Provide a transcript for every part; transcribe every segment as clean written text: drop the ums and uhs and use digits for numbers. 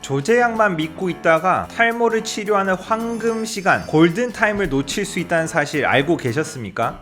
조제약만 믿고 있다가 탈모를 치료하는 황금 시간, 골든타임을 놓칠 수 있다는 사실 알고 계셨습니까?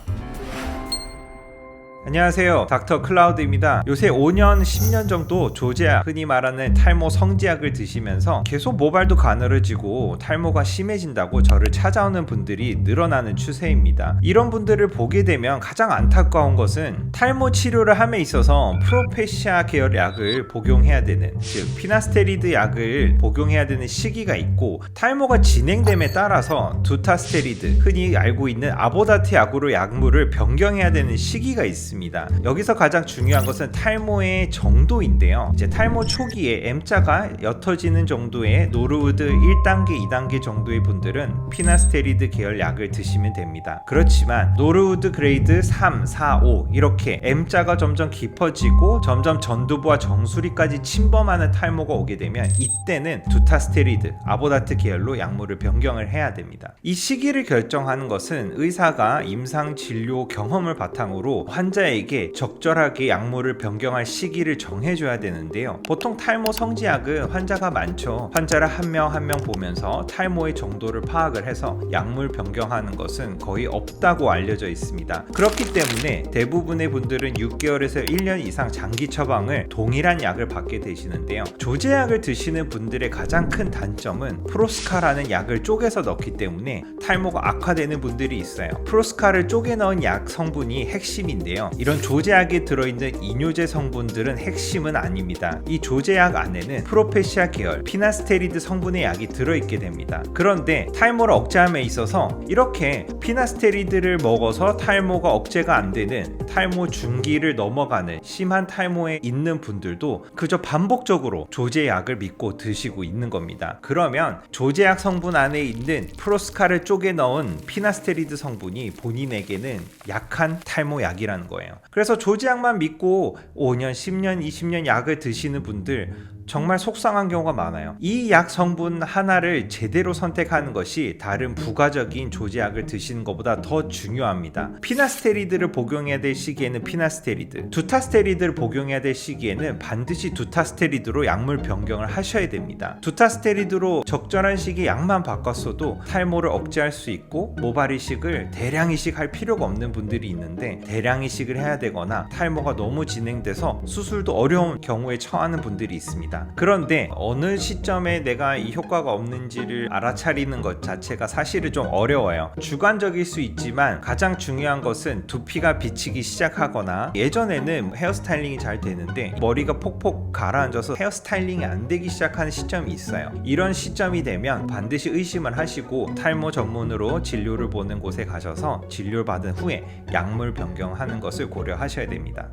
안녕하세요, 닥터 클라우드입니다. 요새 5년, 10년 정도 조제약, 흔히 말하는 탈모 성지약을 드시면서 계속 모발도 가늘어지고 탈모가 심해진다고 저를 찾아오는 분들이 늘어나는 추세입니다. 이런 분들을 보게 되면 가장 안타까운 것은 탈모 치료를 함에 있어서 프로페시아 계열 약을 복용해야 되는, 즉 피나스테리드 약을 복용해야 되는 시기가 있고, 탈모가 진행됨에 따라서 두타스테리드, 흔히 알고 있는 아보다트 약으로 약물을 변경해야 되는 시기가 있습니다. 여기서 가장 중요한 것은 탈모의 정도인데요. 이제 탈모 초기에 M자가 옅어지는 정도의 노르우드 1단계, 2단계 정도의 분들은 피나스테리드 계열 약을 드시면 됩니다. 그렇지만 노르우드 그레이드 3, 4, 5 이렇게 M자가 점점 깊어지고 점점 전두부와 정수리까지 침범하는 탈모가 오게 되면 이때는 두타스테리드, 아보다트 계열로 약물을 변경을 해야 됩니다. 이 시기를 결정하는 것은 의사가 임상 진료 경험을 바탕으로 환자에게 적절하게 약물을 변경할 시기를 정해줘야 되는데요. 보통 탈모 성지약은 환자가 많죠. 환자를 한 명 한 명 보면서 탈모의 정도를 파악을 해서 약물 변경하는 것은 거의 없다고 알려져 있습니다. 그렇기 때문에 대부분의 분들은 6개월에서 1년 이상 장기 처방을 동일한 약을 받게 되시는데요. 조제약을 드시는 분들의 가장 큰 단점은 프로스카라는 약을 쪼개서 넣기 때문에 탈모가 악화되는 분들이 있어요. 프로스카를 쪼개 넣은 약 성분이 핵심인데요. 이런 조제약에 들어있는 이뇨제 성분들은 핵심은 아닙니다. 이 조제약 안에는 프로페시아 계열, 피나스테리드 성분의 약이 들어있게 됩니다. 그런데 탈모를 억제함에 있어서 이렇게 피나스테리드를 먹어서 탈모가 억제가 안 되는, 탈모 중기를 넘어가는 심한 탈모에 있는 분들도 그저 반복적으로 조제약을 믿고 드시고 있는 겁니다. 그러면 조제약 성분 안에 있는 프로스카를 쪼개 넣은 피나스테리드 성분이 본인에게는 약한 탈모약이라는 거예요. 그래서 조제약만 믿고 5년, 10년, 20년 약을 드시는 분들 정말 속상한 경우가 많아요. 이 약 성분 하나를 제대로 선택하는 것이 다른 부가적인 조제약을 드시는 것보다 더 중요합니다. 피나스테리드를 복용해야 될 시기에는 피나스테리드, 두타스테리드를 복용해야 될 시기에는 반드시 두타스테리드로 약물 변경을 하셔야 됩니다. 두타스테리드로 적절한 시기에 약만 바꿨어도 탈모를 억제할 수 있고, 모발 이식을 대량 이식할 필요가 없는 분들이 있는데 대량 이식을 해야 되거나 탈모가 너무 진행돼서 수술도 어려운 경우에 처하는 분들이 있습니다. 그런데 어느 시점에 내가 이 효과가 없는지를 알아차리는 것 자체가 사실은 좀 어려워요. 주관적일 수 있지만 가장 중요한 것은 두피가 비치기 시작하거나, 예전에는 헤어스타일링이 잘 되는데 머리가 폭폭 가라앉아서 헤어스타일링이 안 되기 시작하는 시점이 있어요. 이런 시점이 되면 반드시 의심을 하시고 탈모 전문으로 진료를 보는 곳에 가셔서 진료를 받은 후에 약물 변경하는 것을 고려하셔야 됩니다.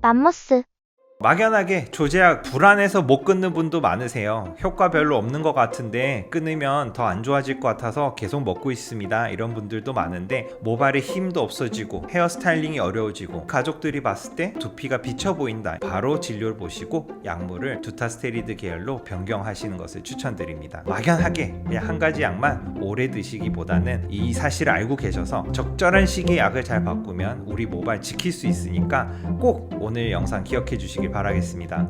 맘모스 막연하게 조제약 불안해서 못 끊는 분도 많으세요. 효과 별로 없는 것 같은데 끊으면 더 안 좋아질 것 같아서 계속 먹고 있습니다. 이런 분들도 많은데 모발에 힘도 없어지고 헤어스타일링이 어려워지고 가족들이 봤을 때 두피가 비쳐 보인다, 바로 진료를 보시고 약물을 두타스테리드 계열로 변경하시는 것을 추천드립니다. 막연하게 그냥 한 가지 약만 오래 드시기보다는 이 사실을 알고 계셔서 적절한 시기에 약을 잘 바꾸면 우리 모발 지킬 수 있으니까 꼭 오늘 영상 기억해 주시기 바라겠습니다.